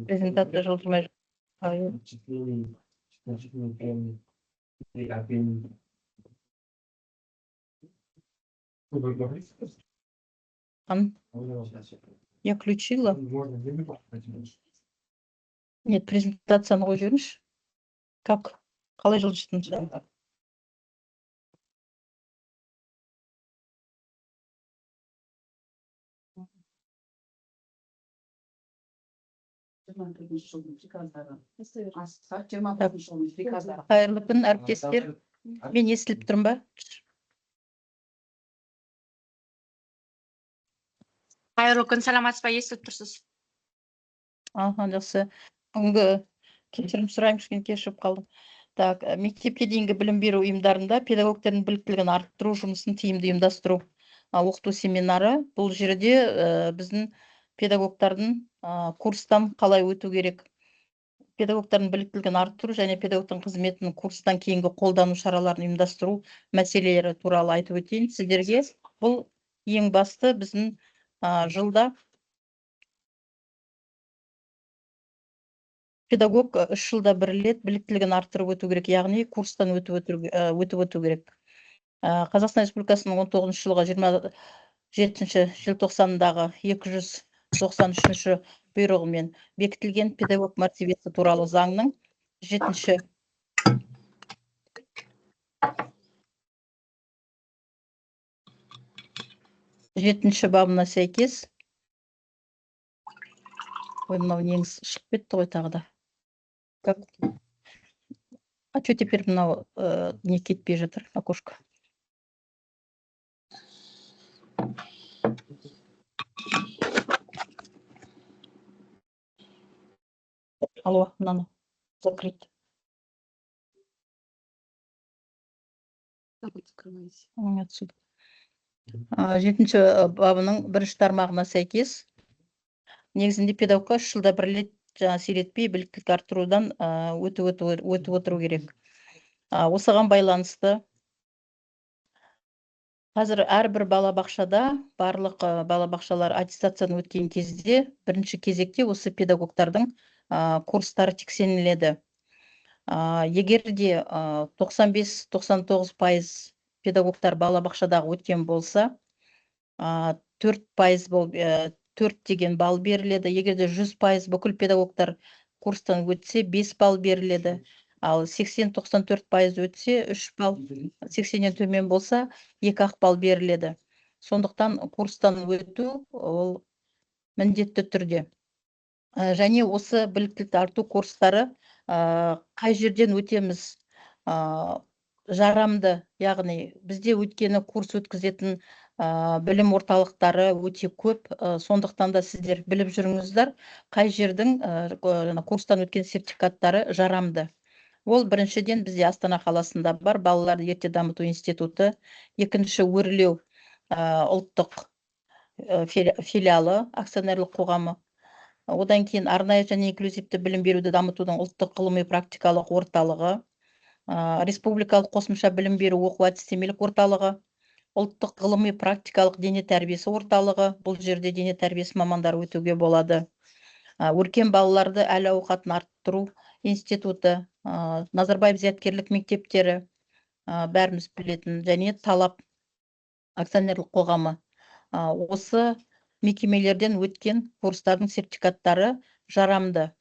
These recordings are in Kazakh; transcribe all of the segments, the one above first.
Презентация жылжымай Я включила. Нет, презентацияны қойып жіберіңізші. Как? Қалай жылжытын? Қайырлы күн, әріптестер. Мен естіліп тұрмын ба? Қайырлы күн, саламатсыз ба, естіліп тұрсыз? Жақсы. Бүгінгі кешірім сұраймын, кішкене кешігіп қалдым. Так, мектепке дейінгі білім беру ұйымдарында педагогтердің біліктілігін арттыру жұмысын тиімді ұйымдастыру оқыту семинары. Бұл жерде біздің педагогтардың курстан қалай өту керек, педагогтардың біліктілігін арттыру және педагогтың қызметін курстан кейінгі қолдану шараларын ұйымдастыру мәселелері туралы айтып өтейін сіздерге. Бұл ең басты біздің жылда педагог 3 жылда бір рет біліктілігін арттырып өту керек, яғни курстан өтіп өту керек. Қазақстан Республикасының 19 жылғы 27 желтоқсандағы 293 бұйрығымен бекітілген педагог мәртебесі туралы заңның 7-ші бабына сәйкес, мынау неңіз шығып кетті ғой тағы да. А что теперь мынау не кетпей жатыр, окошко? Алло, мынаны закрыть. Отсюда. 7-ші бабының 1-ші тармағына сәйкес, негізінде педагогқа 3 жылда бір рет сиретпей біліктілік арттырудан өтіп отыру керек. Осыған байланысты қазір әрбір балабақшада, барлық балабақшалар аттестациядан өткен кезде, бірінші кезекте осы педагогтардың курстары тексеріледі. Егер де 95-99% педагогтар балабақшадағы өткен болса, 4% 4 деген балл беріледі. Егер де 100% бүкіл педагогтар курстан өтсе, 5 балл беріледі. Ал 80-94% өтсе, 3 балл, 80-нен төмен болса, 2 балл беріледі. Сондықтан курстан өту ол міндетті түрде. Және осы біліктілікті арту курстары қай жерден өтеміз жарамды, яғни бізде өткені курс өткізетін білім орталықтары өте көп, сондықтан да сіздер біліп жүріңіздер, қай жердің курстан өткен сертификаттары жарамды. Ол біріншіден бізде Астана қаласында бар балаларды ерте дамыту институты, екінші Өрлеу ұлттық филиалы, акционерлік қоғамы. Одан кейін арнайы және инклюзивті білім беруді дамытудың ұлттық ғылыми практикалық орталығы, республикалық қосымша білім беру оқу әдістемелік орталығы, ұлттық ғылыми практикалық дене тәрбиесі орталығы, бұл жерде дене тәрбиесі мамандары өтуге болады. Өркен балаларды әл ауқатын арттыру институты, Назарбаев зияткерлік мектептері, бәріміз білетін, және Талап акционерлік қоғамы. Осы мекемелерден өткен курстардың сертификаттары жарамды.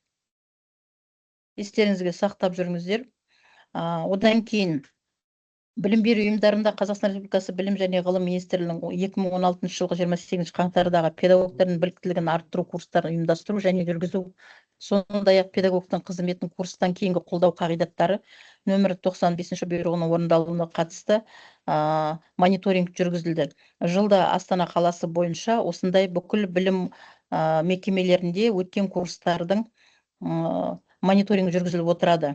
Естеріңізге сақтап жүріңіздер. Одан кейін білім беру ұйымдарында Қазақстан Республикасы білім және ғылым министрлігінің 2016 жылғы 28 қаңтардағы педагогтардың біліктілігін арттыру курстарын ұйымдастыру және жүргізу, сондай-ақ педагогтың қызметін курстан кейінгі қолдау қағидаттары нөмірі 95 бұйрығының орындалуына қатысты мониторинг жүргізілді. Жылда Астана қаласы бойынша осындай бүкіл білім мекемелерінде өткен курстардың мониторинг жүргізіліп отырады.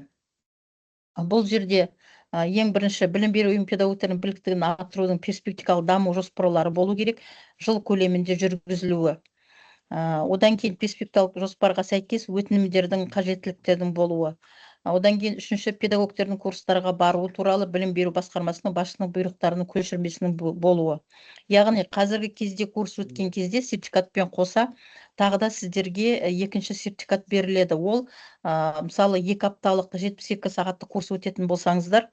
Бұл жерде ең бірінші білім беру ұйым педагогтерінің біліктілігін арттырудың перспективалық даму жоспарлары болу керек, жыл көлемінде жүргізілуі. Одан кейін перспективалық жоспарға сәйкес өтінімдердің қажеттіліктердің болуы. Одан кейін үшінші педагогтердің курстарға баруы туралы білім беру басқармасының басшысының бұйрықтарының көшірмесінің болуы. Яғни қазіргі кезде курс өткен кезде сертификатпен қоса тағы да сіздерге екінші сертификат беріледі. Ол мысалы 2 апталық 72 сағаттық курс өтетін болсаңыздар,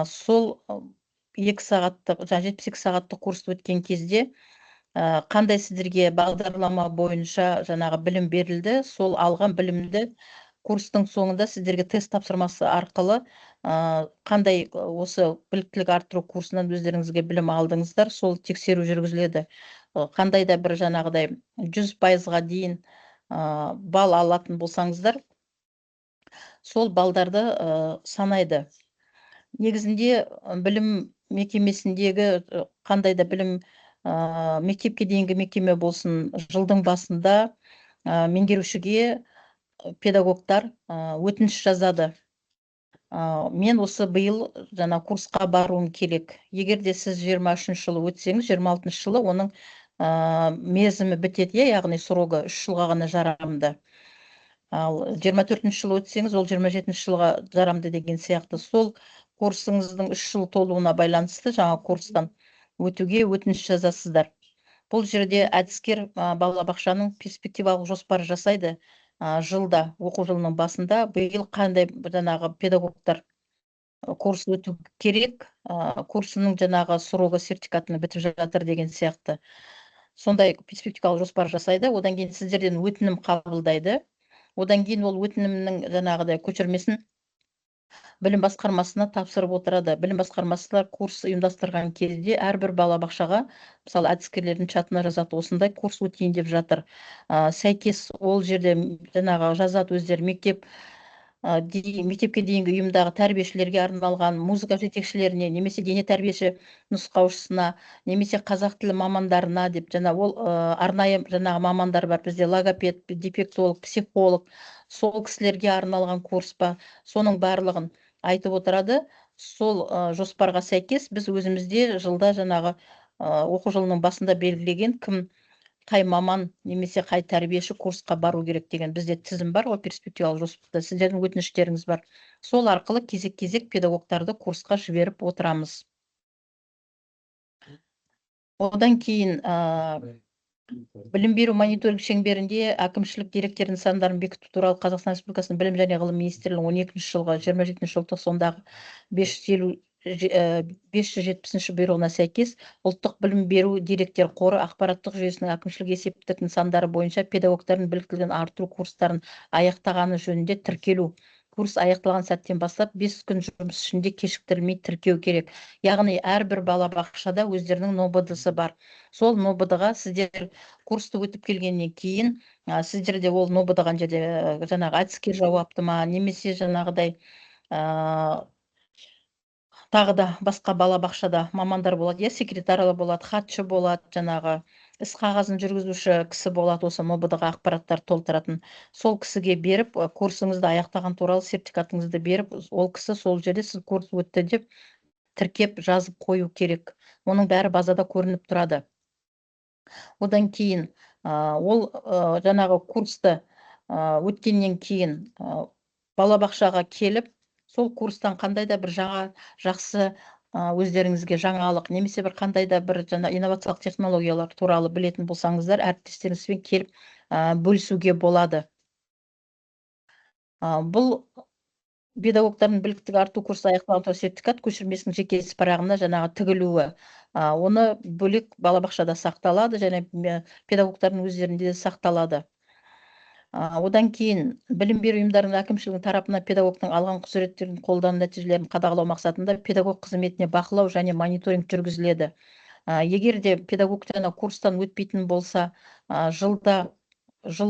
сол 2 сағаттық, 72 сағаттық курс өткен кезде қандай сіздерге бағдарлама бойынша жаңағы білім берілді, сол алған білімді курстың соңында сіздерге тест тапсырмасы арқылы қандай осы біліктілік арттыру курсынан өздеріңізге білім алдыңыздар, сол тексеру жүргізіледі. Қандай да бір жаңағыдай 100%-ға дейін балл алатын болсаңыздар, сол балдарды санайды. Негізінде білім мекемесіндегі қандай да білім мектепке дейінгі мекеме болсын, жылдың басында меңгерушіге педагогтар өтініш жазады. Мен осы биыл жаңа курсқа баруым керек. Егер де сіз 23 жылы өтсеңіз, 26 жылы оның мерзімі бітеді, яғни срогы 3 жылға ғана жарамды. Ал 24 жылы өтсеңіз, ол 27 жылға жарамды деген сияқты. Сол курсыңыздың 3 жыл толуына байланысты жаңа курстан өтуге өтініш жазасыздар. Бұл жерде әдіскер балабақшаның перспективалық жоспары жасайды. Жылда, оқу жылының басында биыл қандай жаңағы педагогтар курс өту керек, курсының жаңағы срогы сертификатını бітіп жатыр деген сияқты. Сондай перспективалық жоспар жасайды. Одан кейін сіздерден өтінім қабылдайды. Одан кейін ол өтінімнің жаңағыдай көшірмесін білім басқармасына тапсырып отырады. Білім басқармасына курс ұйымдастырған кезде әрбір балабақшаға, мысалы әдіскерлердің чатына жазады, осындай курс өтейін деп жатыр. Сәйкес ол жерде жаңағы жазады өздері мектепке дейінгі ұйымдағы тәрбиешілерге арналған, музыка жетекшілеріне, немесе дене тәрбиеші нұсқаушысына, немесе қазақ тілі мамандарына деп, ол арнайы жаңағы мамандар бар бізде, логопед, дефектолог, психолог, сол кісілерге арналған курс па, соның барлығын айтып отырады. Сол жоспарға сәйкес біз өзімізде жылда жаңағы оқу жылының басында белгілеген кім қай маман немесе қай тәрбиеші курсқа бару керек деген бізде тізім бар, ол перспективалық жоспарда сіздердің өтініштеріңіз бар. Сол арқылы кезек-кезек педагогтарды курсқа жіберіп отырамыз. Одан кейін білім беру мониторинг шеңберінде әкімшілік деректер нысандарын бекіту туралы Қазақстан Республикасының білім және ғылым министрлігінің 12 жылғы 27 желтоқсандағы 570 бұйрығына сәйкес ұлттық білім беру деректер қоры ақпараттық жүйесінің әкімшілік есептік нысандары бойынша педагогтардың біліктілігін арттыру курстарын аяқтағаны жөнінде тіркелу. Курс аяқталған сәттен бастап 5 күн жұмыс ішінде кешіктірілмей тіркеу керек. Яғни әрбір балабақшада өздерінің НОБД-сы бар. Сол НОБД-ға сіздер курсты өтіп келгеннен кейін, сіздерде ол НОБД-ған жерде жаңағы әдіскер жауапты ма, немесе жаңағыдай тағы да басқа балабақшада мамандар болады, секретары болады, хатшы болады, жаңағы іс қағазын жүргізуші кісі болады, осы НОБД-ға ақпараттар толтыратын. Сол кісіге беріп, курсыңызды аяқтаған туралы сертификатыңызды беріп, ол кісі сол жерде сіз курс өтті деп тіркеп жазып қою керек. Оның бәрі базада көрініп тұрады. Одан кейін ол жаңағы курсты өткеннен кейін балабақшаға келіп, сол курстан қандай да бір жақсы өздеріңізге жаңалық, немесе бір қандай да бір инновациялық технологиялар туралы білетін болсаңыздар, әріптестеріңізбен келіп бөлісуге болады. Бұл педагогтардың біліктілік арту курсы аяқталған сертификат көшірмесінің жеке іс парағына жаңағы тігілуі. Оны бөлек балабақшада сақталады, және педагогтардың өздерінде де сақталады. Одан кейін білім беру ұйымдарының әкімшілігінің тарапына педагогтың алған құзыреттерін қолдану нәтижелерін қадағалау мақсатында педагог қызметіне бақылау және мониторинг жүргізіледі. Егер де педагог курстан өтпейтін болса, жыл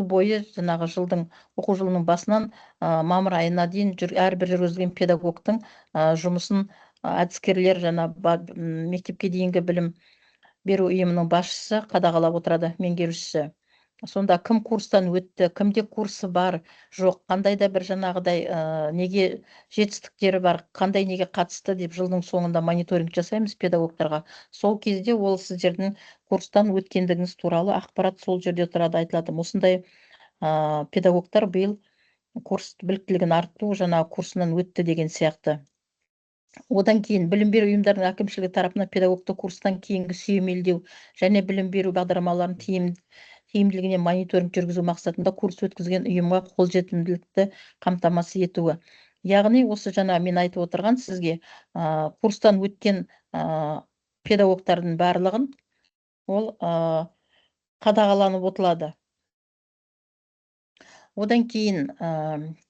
бойы жаңағы жылдың оқу жылының басынан мамыр айына дейін әрбір жүргізілген педагогтың жұмысын әдіскерлер мектепке дейінгі білім беру ұйымының басшысы қадағалап отырады, меңгерушісі. сонда кім курстан өтті, кімде курсы бар, жоқ, қандай да бір жаңағыдай неге жетістіктері бар, қандай неге қатысты деп жылдың соңында мониторинг жасаймыз педагогтарға. Сол кезде ол сіздердің курстан өткендігіңіз туралы ақпарат сол жерде тұрады, айтылады. Осындай педагогтар биыл курс біліктілігін арттыру жаңағы курсынан өтті деген сияқты. Одан кейін білім беру ұйымдарының әкімшілігі тарапынан педагогты курстан кейінгі сүйемелдеу және білім беру бағдарламаларын тиімділігіне мониторинг жүргізу мақсатында курс өткізген ұйымға қолжетімділікті қамтамасыз етуі. Яғни осы жаңа мен айтып отырған сізге курстан өткен педагогтардың барлығын ол қадағаланып отырады. Одан кейін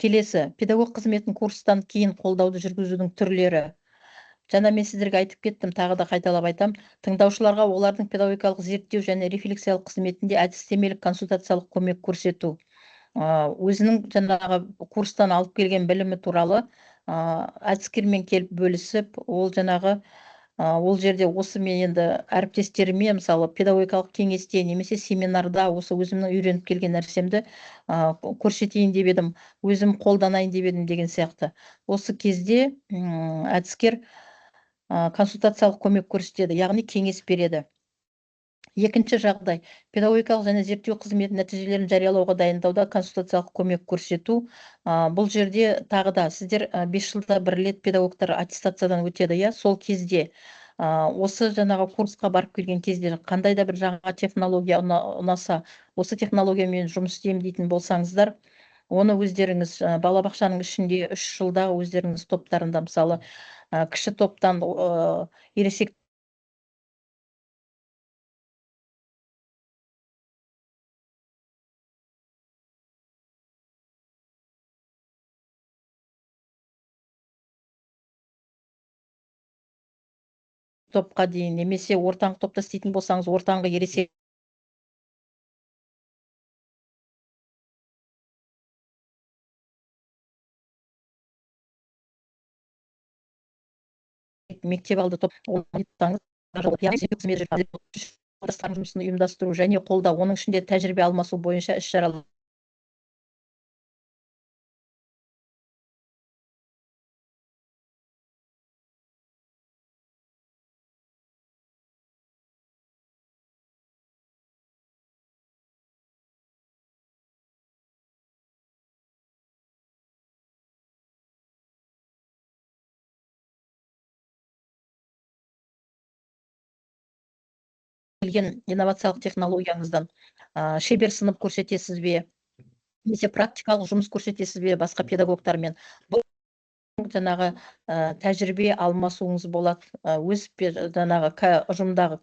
келесі педагог қызметін курстан кейін қолдауды жүргізудің түрлері. Жаңа мен сіздерге айтып кеттім, тағы да қайталап айтам. Тыңдаушыларға олардың педагогикалық зерттеу және рефлексиялық қызметінде әдістемелік консультациялық көмек көрсету. Өзінің жаңағы курстан алып келген білімі туралы әдіскермен келіп бөлісіп, ол жаңағы ол жерде осы мен енді әріптестеріме мысалы педагогикалық кеңесте немесе семинарда осы өзімнің үйреніп келген нәрсемді көрсетейін деп едім, өзім қолданайын деп едім деген сияқты. Осы кезде әдіскер консультациялық көмек көрсетеді, яғни кеңес береді. Екінші жағдай, педагогикалық және зерттеу қызметі нәтижелерін жариялауға дайындауда консультациялық көмек көрсету. Бұл жерде тағы да сіздер 5 жылда бір рет педагогтар аттестациядан өтеді, сол кезде осы жаңағы курсқа барып келген кезде қандай да бір жаңа технология ұнаса, осы технологиямен жұмыс істеймін дейтін болсаңыздар, оны өздеріңіз балабақшаның ішінде 3 жылда өздеріңіз топтарында, мысалы кіші топтан ересек топқа дейін, немесе ортаңғы топта істейтін болсаңыз, ортаңғы ересек мектеп алды топ жұмысын ұйымдастыру және қолдау, оның ішінде тәжірибе алмасу бойынша іс-шаралар келген инновациялық технологияңыздан шебер сынып көрсетесіз бе, немесе практикалық жұмыс көрсетесіз бе басқа педагогтармен. Бұл жаңағы тәжірибе алмасуыңыз болады өз жаңағы ұжымдағы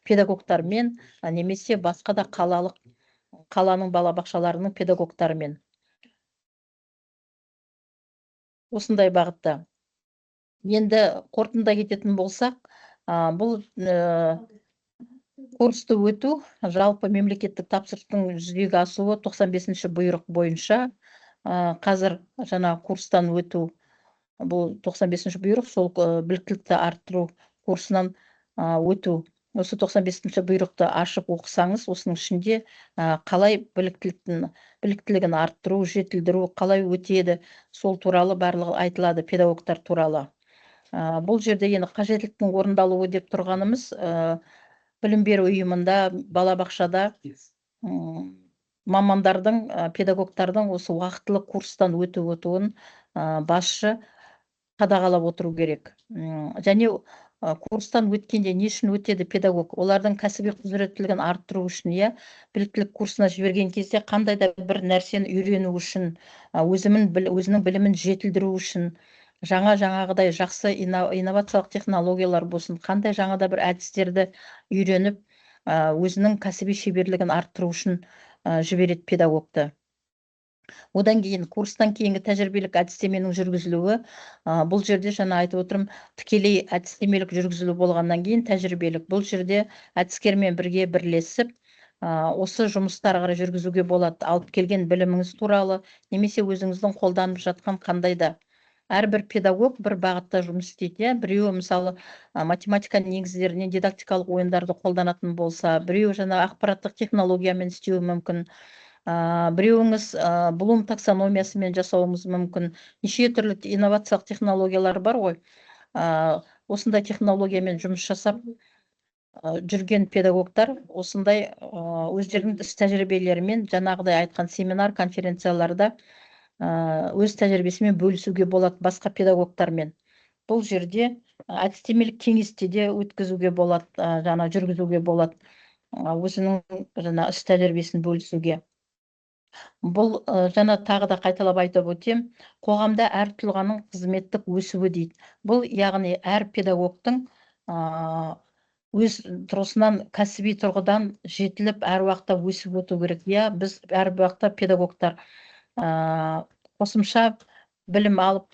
педагогтармен, немесе басқа да қаланың балабақшаларының педагогтарымен. Осындай бағытта. Енді қорытында кететін болсақ, бұл курсты өту жалпы мемлекеттік тапсырыстың жүзеге асуы 95-ші бұйрық бойынша. Қазір жаңа курстан өту, бұл 95-ші бұйрық, сол біліктілікті арттыру курсынан өту. Осы 95-ші бұйрықты ашып оқысаңыз, осының ішінде қалай біліктілігін арттыру, жетілдіру, қалай өтеді, сол туралы барлығы айтылады, педагогтар туралы. Бұл жерде енді қажеттіліктің орындалуы деп тұрғанымыз, білім беру ұйымында, балабақшада мамандардың, педагогтардың осы уақытылы курстан өтуін басшы қадағалап отыру керек. Және курстан өткенде не үшін өтеді педагог? Олардың кәсіби құзыреттілігін арттыру үшін, біліктілік курсына жіберген кезде қандай да бір нәрсені үйрену үшін, өзінің білімін жетілдіру үшін, жаңағыдай жақсы инновациялық технологиялар болсын, қандай жаңа да бір әдістерді үйреніп, өзінің кәсіби шеберлігін арттыру үшін жібереді педагогты. Одан кейін курстан кейінгі тәжірибелік әдістеменің жүргізілуі, бұл жерде жаңа айтып отырмын, тікелей әдістемелік жүргізілу болғаннан кейін тәжірибелік. Бұл жерде әдіскермен бірге бірлесіп, осы жұмыстар қарай жүргізуге болады. Алып келген біліміңіз туралы, немесе өзіңіздің қолданып жатқан қандай да әрбір педагог бір бағытта жұмыс істейді. Біреуі мысалы математиканың негіздеріне дидактикалық ойындарды қолданатын болса, біреуі жаңа ақпараттық технологиямен істеуі мүмкін. Біреуіңіз Блум таксономиясымен жасауымыз мүмкін. Неше түрлі инновациялық технологиялар бар ғой. Осындай технологиямен жұмыс жасап жүрген педагогтар осындай өздерінің іс тәжірибелерімен жаңағыдай айтқан семинар, конференцияларда өз тәжірибесімен бөлісуге болады басқа педагогтармен. Бұл жерде әдістемелік кеңесте де өткізуге болады, жаңа жүргізуге болады, өзінің жаңа іс тәжірибесін бөлісуге. Бұл жаңа тағы да қайталап айтып өтем, қоғамда әр тұлғаның қызметтік өсуі дейді. Бұл яғни әр педагогтың өз тұрғысынан кәсіби тұрғыдан жетіліп әр уақытта өсіп өту керек. Біз әр уақытта педагогтар қосымша білім алып,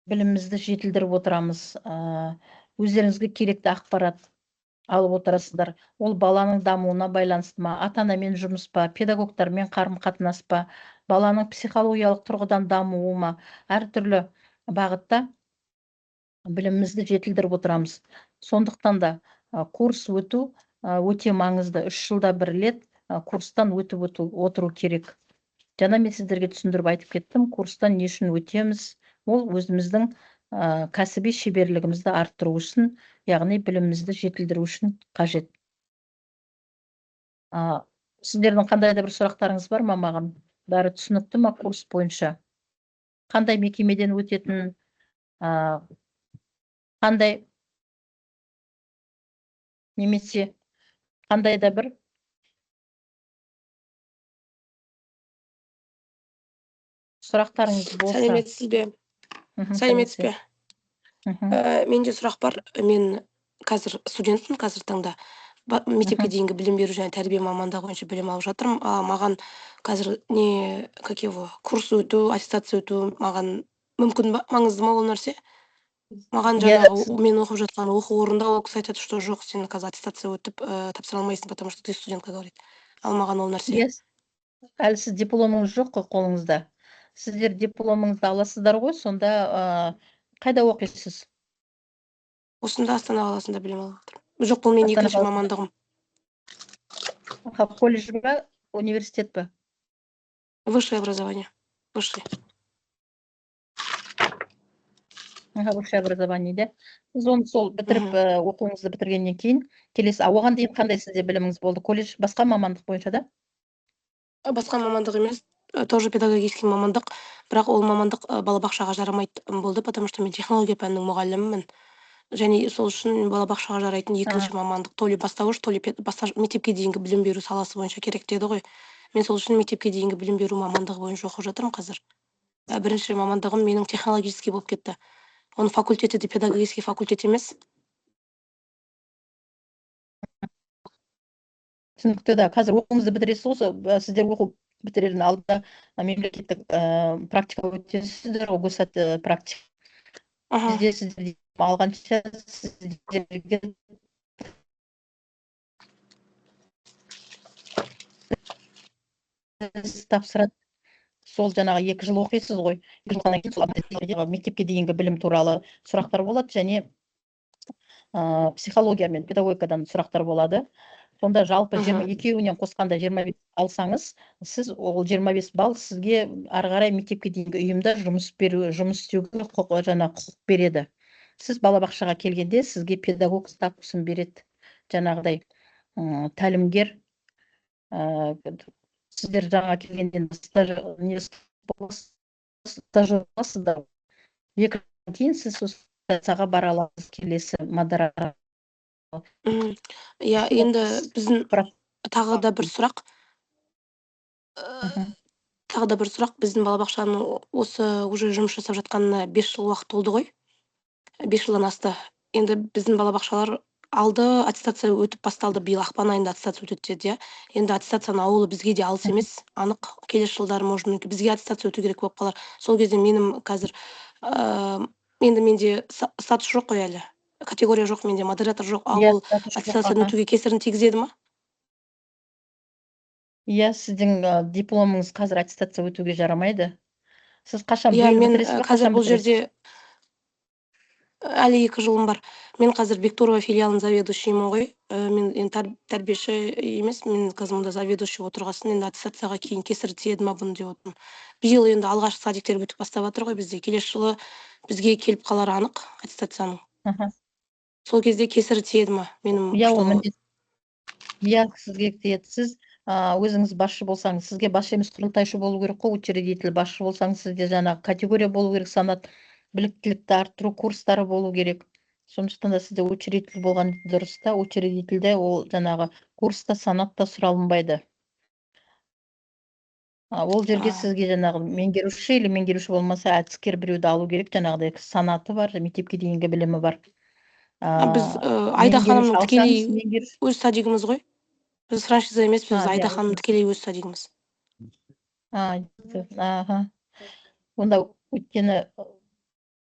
білімімізді жетілдіріп отырамыз. Өздеріңізге керекті ақпарат алып отырасыздар. Ол баланың дамуына байланысты ма, ата-анамен жұмыс па, педагогтармен қарым-қатынас па, баланың психологиялық тұрғыдан дамуы ма, әртүрлі бағытта білімімізді жетілдіріп отырамыз. Сондықтан да курс өту өте маңызды. 3 жылда бір рет курстан өтіп отыру керек. Жаңа мен сіздерге түсіндіріп айтып кеттім, курстан не үшін өтеміз? Ол өзіміздің кәсіби шеберлігімізді арттыру үшін, яғни білімімізді жетілдіру үшін қажет. Сіздердің қандай да бір сұрақтарыңыз бар ма маған? Бәрі түсінікті ма курс бойынша? Қандай мекемеден өтетін, қандай немесе қандай да бір сұрақтарыңыз болса. Сәлеметсіз бе? Сәлеметсіз бе? Менде сұрақ бар. Мен қазір студентпін, қазір таңда. Мектепке дейінгі білім беру және тәрбие мамандығы бойынша білім алып жатырмын. Маған қазір курс өту, аттестация өту маған мүмкін ба? Маңызды ма ол нәрсе? Маған жаңағы мен оқып жатқан оқу орнында ол кісі айтады, что жоқ, сен қазір аттестация өтіп тапсыра алмайсың, потому что ты студентка, говорит. Ал маған ол нәрсе. Әлі сіз дипломыңыз жоқ қой қолыңызда. Сіздер дипломыңызды аласыздар ғой, сонда қайда оқисыз? Осында Астана қаласында білім алып жатырмын. Жоқ, бұл мен екінші мамандығым. Колледж ба, университет па? Высшее образование. Высшее. Высшее образование, да? Сіз оны сол бітіріп, оқуыңызды бітіргеннен кейін келесі, оған дейін қандай сізде біліміңіз болды? Колледж басқа мамандық бойынша да? Басқа мамандық емес, тоже педагогический мамандық, бірақ ол мамандық балабақшаға жарамайды болды, потому что мен технология пәнінің мұғалімімін. Және сол үшін балабақшаға жарайтын екінші мамандық, то ли бастауыш, то ли мектепке дейінгі білім беру саласы бойынша керек деді ғой. Мен сол үшін мектепке дейінгі білім беру мамандығы бойынша оқып жатырмын қазір. Бірінші мамандығым менің технологический болып кетті. Оның факультеті де педагогический факультет емес. Түсінікті, да. Қазір оқуыңызды бітіресіз ғой, сіздер оқу бітірердің алдында мемлекеттік практика өтесіздер, ОГСАТ практика. Бізде сіздер алғанша сіздерге тапсырады. Сол жаңағы 2 жыл оқисыз ғой. 2 жылдан кейін мектепке дейінгі білім туралы сұрақтар болады, және психология мен педагогикадан сұрақтар болады. Сонда жалпы екеуінен қосқанда 25 алсаңыз, сіз ол 25 балл сізге ары қарай мектепке дейінгі ұйымда жұмыс істеуге құқық береді. Сіз балабақшаға келгенде сізге педагог статусын береді. Жаңағыдай тәлімгер, сіздер жаңа келгенде стажировкасыздар. 2 жылдан кейін сіз стационарға бара аласыз, келесі модератор. Енді біздің тағы да бір сұрақ. Біздің балабақшаның осы уже жұмыс жасап жатқанына 5 жыл уақыт толды ғой. 5 жылдан асты. Енді біздің балабақшалар алды, аттестация өтіп басталды, биыл ақпан айында аттестация өтеді деді. Енді аттестацияның ауылы бізге де алыс емес, анық. Келесі жылдары может бізге аттестация өту керек болып қалар. Сол кезде менің қазір енді менде статус жоқ қой әлі. Категория жоқ, менде модератор жоқ. Ал аттестацияны өтуге кесірін тигізеді ма? Сіздің дипломыңыз қазір аттестация өтуге жарамайды. Сіз қашан Иә, биыл мен бітіресіз бе, қазір қашан бұл бітіресіз? жерде әлі 2 жылым бар. Мен қазір Бектурова филиалының заведующиймін ғой. Мен енді тәрбиеші емес, мен қазір мұнда заведующий отырғасын, енді аттестацияға кейін кесірі тиеді ма бұны деп отырмын. Биыл енді алғашқы садиктер өтіп бастап жатыр ғой бізде. Келесі жылы бізге келіп қалары анық аттестацияның. Аха. Сол кезде кесірі тиеді ма? Менің Иә, ол что міндет. Иә, сізге тиеді. Сіз өзіңіз басшы болсаңыз, сізге басшы емес құрылтайшы болу керек қой, учредитель. Басшы болсаңыз, сізде жаңағы категория болу керек, санат, біліктілікті арттыру курстары болу керек. Сондықтан да сізде учредитель болған дұрыс та, учредительде ол жаңағы курста, санатта сұралынбайды. Ол жерге сізге жаңағы меңгеруші или меңгеруші болмаса әдіскер біреуді алу керек, жаңағыдай санаты бар, мектепке дейінгі білімі бар. біз Айда Меңгеруші ханымның тікелей алсаңыз, меңгеруші. өз садигіміз ғой. Біз франшиза емес, біз Иә, Айда ханым тікелей өз садигіміз. Аха. Онда өйткені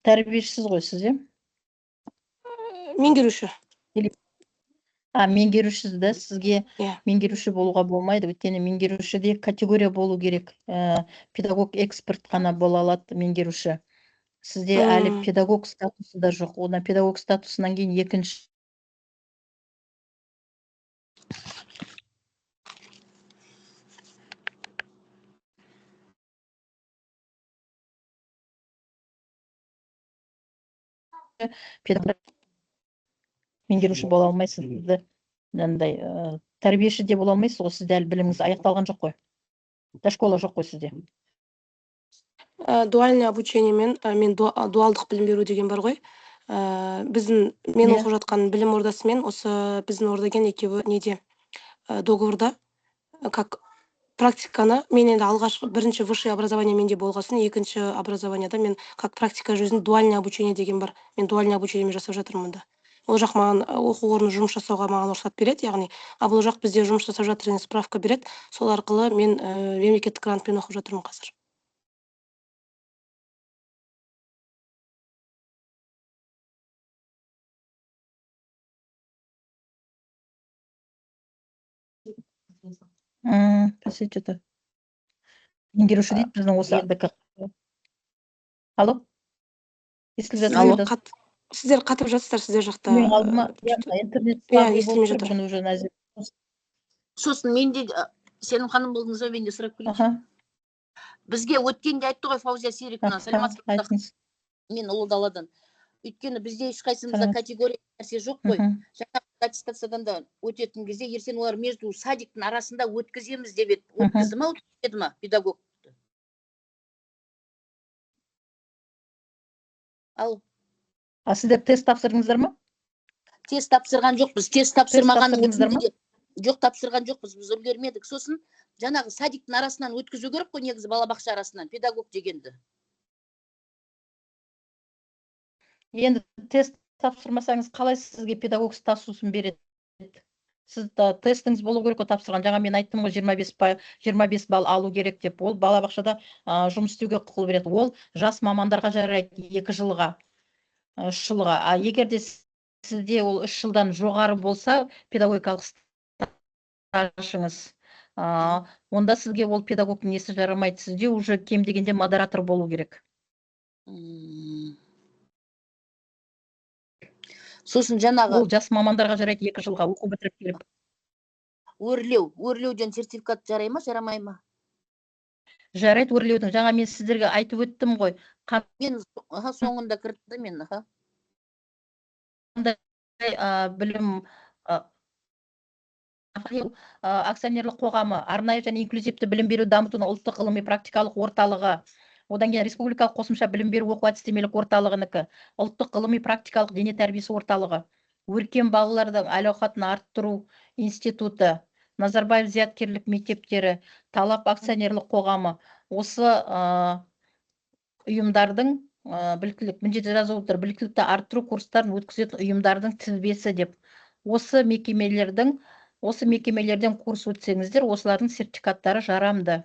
тәрбиешісіз ғой сіз, иә? Меңгеруші. Меңгерушісізді сізге Иә. меңгеруші болуға болмайды, өйткені меңгерушіде категория болу керек. Педагог эксперт қана бола алады меңгеруші. Сізде әлі педагог статусы да жоқ. Одан педагог статусынан кейін екінші меңгеруші бола алмайсыз. Сізді мынандай тәрбиеші де бола алмайсыз ғой, сізде әлі біліміңіз аяқталған жоқ қой. Школа жоқ қой сізде. Дуальный обучениемен, мен дуалдық білім беру деген бар ғой. Мен оқып жатқан білім ордасымен осы біздің ордаген екеуі неде договорда, как практиканы мен енді алғашқы бірінші высшее образование менде болғасын, екінші образованияда мен как практика жүзінде дуальный обучение деген бар. Мен дуальный обучениемен жасап жатырмын мұнда. Ол жақ маған оқу орны жұмыс жасауға маған рұқсат береді, яғни бұл жақ бізде жұмыс жасап жатыр деген справка береді. Сол арқылы мен мемлекеттік грантпен оқып жатырмын қазір. Посетите. Меңгеруші дейді біздің осы ардық. Алло? Сіздер қатып жатсыздар, сіздер жақта. Интернет естілмей жатыр. Сосын мен де сенің ханым болдыңыз ба, мен де сұрап келейінші. Бізге өткенде айтты ғой Фаузия Сериковна, саламатсыз. Мен Ұлы Даладан. Өйткені бізде ешқайсымызда категория нәрсе жоқ қой. Жаңа аттестациядан да өтетін кезде ертең олар между садиктің арасында өткіземіз деп еді. Өткізді ма, өткізеді ма педагог? Ал. Сіздер тест тапсырдыңыздар ма? Тест тапсырған жоқпыз. Тест тапсырмаған жоқ, тапсырған жоқпыз. Біз үлгермедік. Сосын жаңағы садиктің арасынан өткізу керек қой, негізі балабақша арасынан педагог дегенді. Енді тест тапсырмасаңыз қалай сізге педагог статусын береді? Сіз тестіңіз болу керек қой тапсырған. Жаңа мен айттым ғой 25 балл алу керек деп. Ол балабақшада жұмыс істеуге құқыл береді. Ол жас мамандарға жарайды 2 жылға, 3 жылға. Егер де сізде ол 3 жылдан жоғары болса, педагогикалық стажыңыз, онда сізге ол педагогтың несі жарамайды. Сізде уже кем дегенде модератор болу керек. Сосын жаңағы ол жас мамандарға жарайды 2 жылға оқу бітіріп келіп. Өрлеуден сертификат жарай ма, жарамай ма? Жарайды, өрлеудің. Жаңа мен сіздерге айтып өттім ғой. Мен соңында кірді мен. Білім акционерлік қоғамы, арнайы және инклюзивті білім беру дамытудың ұлттық ғылыми практикалық орталығы, одан кейін республикалық қосымша білім беру оқу әдістемелік орталығынікі, ұлттық ғылыми практикалық дене тәрбиесі орталығы, өркен балалардың әл-ауқатын арттыру институты, Назарбаев зияткерлік мектептері, Талап акционерлік қоғамы, осы ұйымдардың міндетті жазып отыр, біліктілікті арттыру курстарын өткізетін ұйымдардың тізбесі деп. Осы мекемелерден курс өтсеңіздер, осылардың сертификаттары жарамды.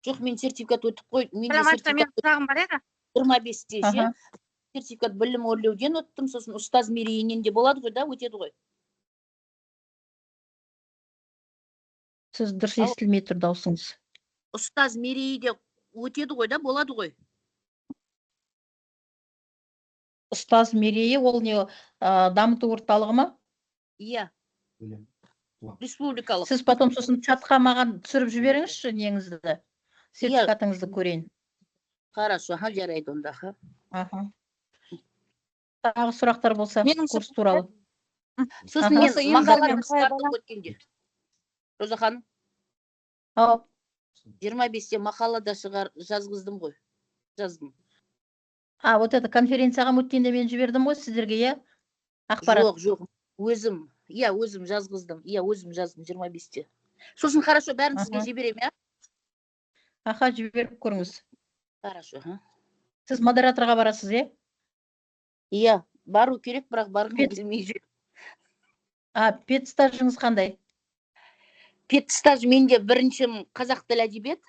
Жоқ, мен сертификат өтіп қой. Саламатсыздар, мен сұрағым бар еді. 25-те сертификат білім өрлеуден өттім, сосын ұстаз мерейінен де болады ғой, да, өтеді ғой. Сіз дұрыс естілмей тұр даусыңыз. Ұстаз мерейі де өтеді ғой да, болады ғой. Ұстаз Мерейі, ол не дамыту орталығы ма? Иә. Республикалық. Сіз потом сосын чатқа маған түсіріп жіберіңізші неңізді, сертификатыңызды көрейін. Хорошо, жарайды онда. Тағы сұрақтар болса, курс туралы. Сосын мен мақаланы шығардым өткенде. Роза ханым, 25-те мақалада жазғыздым ғой. Жаздым. Вот это конференцияға өткенде мен жібердім ғой сіздерге, иә? Ақпарат. Жоқ. Өзім жазғыздым. Өзім жаздым 25-те. Сосын хорошо, бәрін сізге жіберем, иә? Жіберіп көріңіз. Хорошо. Сіз модераторға барасыз, иә? Иә, бару керек, бірақ барғым келмей жүр. Пет стажыңыз қандай? Пет стаж менде біріншім қазақ тіл әдебиет,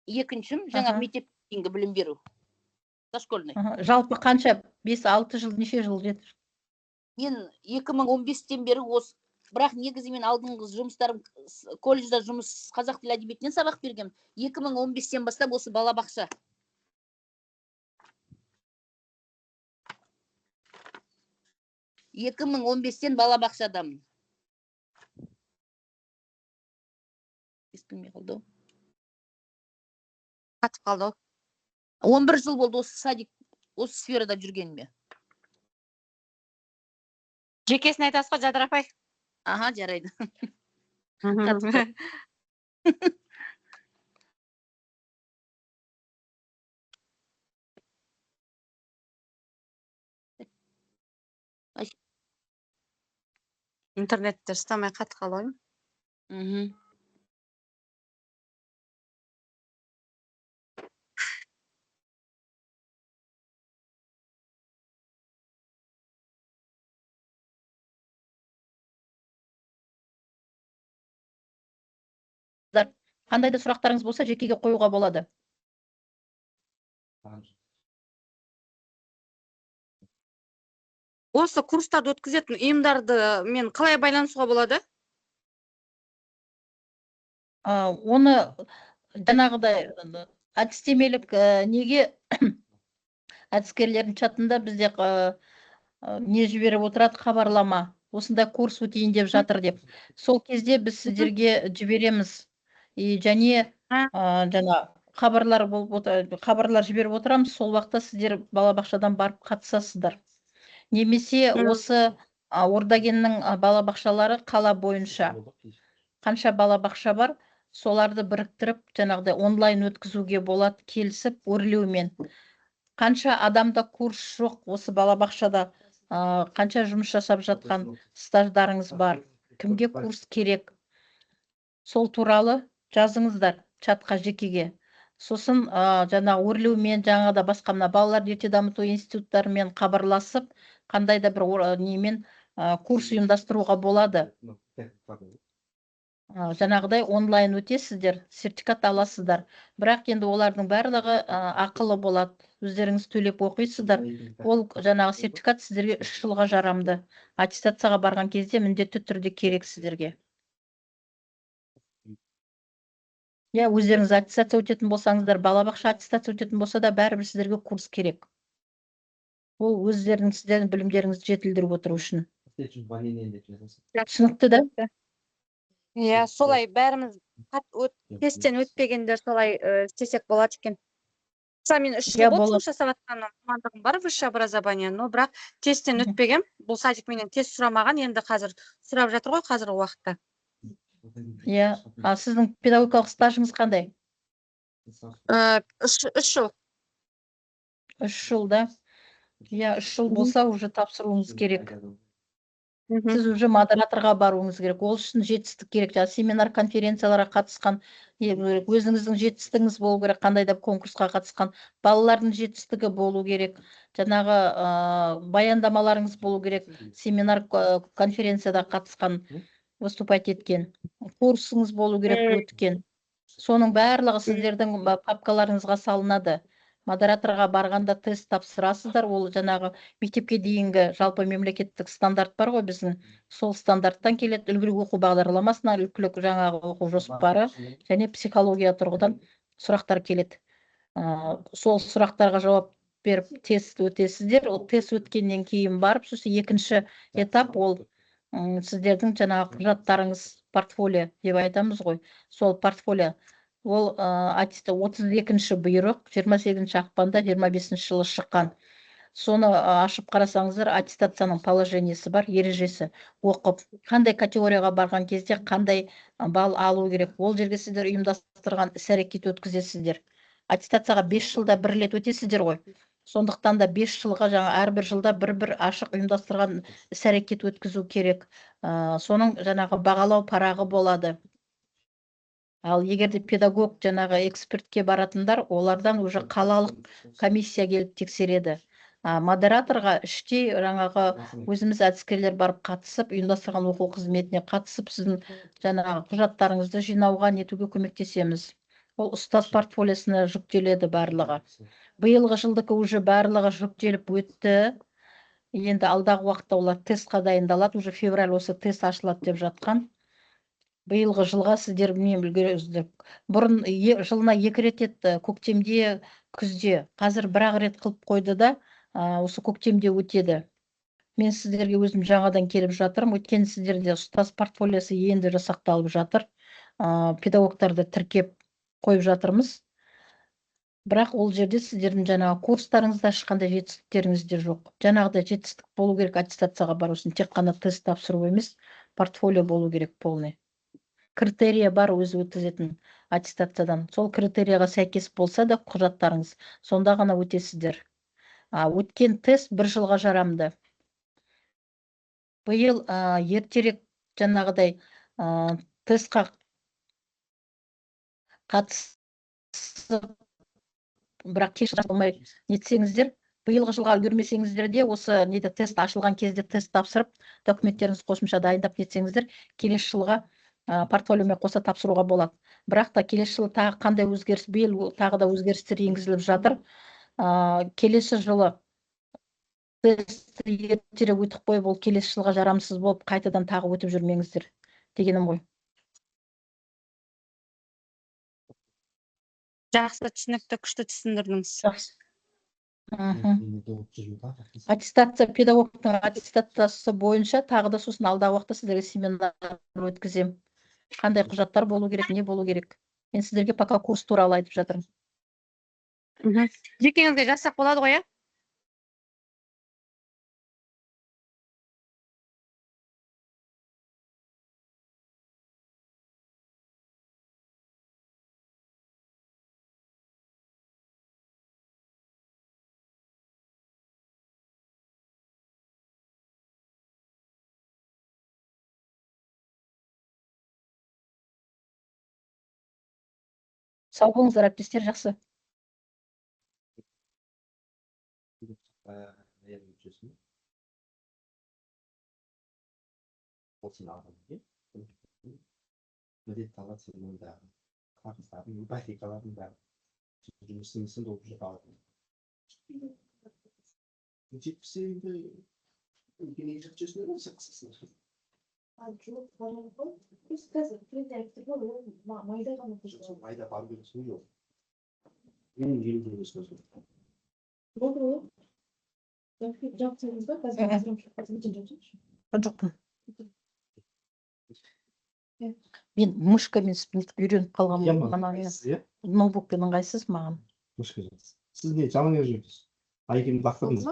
екіншім жаңа мектеп дейінгі білім беру. Дошкольный. Жалпы қанша? 5-6 жыл, неше жыл жетіп? Мен 2015-тен бері осы, бірақ негізі мен алдыңғы жұмыстарым колледжда жұмыс қазақ тіл әдебиетінен сабақ бергем. 2015-тен бастап осы балабақша. Екі 2015-тен балабақшадамын. Естілмей қалды. Қатып қалды. 11 жыл болды осы садик, осы сферада жүргеніме. Жекесін айтасыз ғой, жадырапай. Жарайды. Интернетте ұстамай қатып қалды. Қандай да сұрақтарыңыз болса, жекеге қоюға болады. Осы курстарды өткізетін ұйымдарды мен қалай байланысуға болады? Оны жаңағыдай әдістемелік неге әдіскерлердің чатында бізде не жіберіп отырады, хабарлама. Осындай курс өтейін деп жатыр деп. Сол кезде біз сіздерге жібереміз. Және жаңа хабарлар жіберіп отырамыз. Сол уақытта сіздер балабақшадан барып қатысасыздар. Немесе осы Ордагеннің балабақшалары қала бойынша қанша балабақша бар, соларды біріктіріп, жаңағыдай онлайн өткізуге болады, келісіп, өрлеумен. Қанша адамда курс жоқ осы балабақшада, қанша жұмыс жасап жатқан стаждарыңыз бар, кімге курс керек, сол туралы жазыңыздар чатқа жекеге. Сосын жаңа өрлеумен, жаңағыда басқа балаларды ерте дамыту институттарымен хабарласып, қандай да бір немен курс ұйымдастыруға болады. Жаңағыдай онлайн өтесіздер, сертификат аласыздар. Бірақ енді олардың барлығы ақылы болады. Өздеріңіз төлеп оқисыздар. Ол жаңағы сертификат сіздерге 3 жылға жарамды. Аттестацияға барған кезде міндетті түрде керек сіздерге. Өздеріңіз аттестация өтетін болсаңыздар, балабақша аттестация өтетін болса да, бәрібір сіздерге курс керек. Ол сіздердің білімдеріңізді жетілдіріп отыру үшін. Түсінікті да? Солай бәріміз тесттен өтпегендер солай істесек болады екен. Мен 3 жыл болды жұмыс жасап жатқан мамандығым бар, высшее образование, но бірақ тесттен өтпегем. Бұл садик менен тест сұрамаған, енді қазір сұрап жатыр ғой қазіргі уақытта. Сіздің педагогикалық стажыңыз қандай? 3 жыл. 3 жыл, да? 3 жыл болса, уже тапсыруыңыз керек. Сіз уже модераторға баруыңыз керек. Ол үшін жетістік керек. Семинар, конференцияларға қатысқан, өзіңіздің жетістігіңіз болу керек, қандай да конкурсқа қатысқан, балалардың жетістігі болу керек, жаңағы баяндамаларыңыз болу керек, семинар, конференцияда қатысқан, выступать еткен, курсыңыз болу керек өткен. Соның барлығы сіздердің папкаларыңызға салынады. Модераторға барғанда тест тапсырасыздар, ол жаңағы мектепке дейінгі жалпы мемлекеттік стандарт бар ғой біздің, сол стандарттан келеді, үлгілік оқу бағдарламасына, үлгілік жаңағы оқу жоспары және психология тұрғыдан сұрақтар келеді. Сол сұрақтарға жауап беріп тест өтесіздер. Ол тест өткеннен кейін барып, сосын екінші этап ол сіздердің жаңағы құжаттарыңыз, портфолио деп айтамыз ғой. Сол портфолио ол 32-ші бұйрық 28 ақпанда 25 жылы шыққан. Соны ашып қарасаңыздар, аттестацияның положениесі бар, ережесі оқып, қандай категорияға барған кезде қандай балл алу керек. Ол жерге сіздер ұйымдастырған іс-әрекет өткізесіздер. Аттестацияға 5 жылда бір рет өтесіздер ғой. Сондықтан да 5 жылға жаңа әрбір жылда бір ашық ұйымдастырған іс-әрекет өткізу керек. Соның жаңағы бағалау парағы болады. Ал егерде педагог жаңағы экспертке баратындар, олардан уже қалалық комиссия келіп тексереді. Модераторға іштей жаңағы өзіміз әдіскерлер барып қатысып, ұйымдастырған оқу қызметіне қатысып, сіздің жаңағы құжаттарыңызды жинауға нетуге көмектесеміз. Ол ұстаз портфолиосына жүктеледі барлығы. Биылғы жылдығы уже барлығы жүктеліп өтті. Енді алдағы уақытта олар тестқа дайындалады, уже февраль осы тест ашылады деп жатқан. Биылғы жылға сіздер бұрын жылына 2 рет етті, көктемде, күзде. Қазір бір-ақ рет қылып қойды да, осы көктемде өтеді. Мен сіздерге өзім жаңадан келіп жатырмын. Өткен сіздерде ұстаз портфолиосы енді жасақталып жатыр. Педагогтарды тіркеп қойып жатырмыз. Бірақ ол жерде сіздердің жаңағы курстарыңызда ешқандай жетістіктеріңізде жоқ. Жаңағыдай жетістік болу керек аттестацияға бару үшін, тек қана тест тапсыру емес, портфолио болу керек полный. Критерия бар өзі өткізетін аттестациядан. Сол критерияға сәйкес болса да құжаттарыңыз, сонда ғана өтесіздер. Өткен тест 1 жылға жарамды. Биыл ертерек жаңағыдай тестқа қатысып, бірақ кеш болмай нетсеңіздер, биылғы жылға үлгермесеңіздер де, осы неде тест ашылған кезде тест тапсырып, документтеріңіз қосымша дайындап кетсеңіздер, келесі жылға портфолиомен қоса тапсыруға болады. Бірақ та келесі жылы тағы қандай өзгеріс, биыл тағы да өзгерістер енгізіліп жатыр. Келесі жылы тестті ертерек өтіп қойып, ол келесі жылға жарамсыз болып, қайтадан тағы өтіп жүрмеңіздер дегенім ғой. Жақсы, түсінікті, күшті түсіндірдіңіз. Жақсы. Аттестация, педагогтың аттестациясы бойынша тағы да сосын алдағы уақытта сіздерге семинар өткізем. Қандай құжаттар болу керек, не болу керек. Мен сіздерге пока курс туралы айтып жатырмын. Жекеңізге жазсақ болады ғой, Сау болыңыздар, әріптестер, жақсы. Жоқпын. Мен мышкамен үйреніп қалғанмын. Ноутбукпен ыңғайсыз маған. Сіз не, жаныңыз жүрсіз? Айкемді лақтырдыңыз?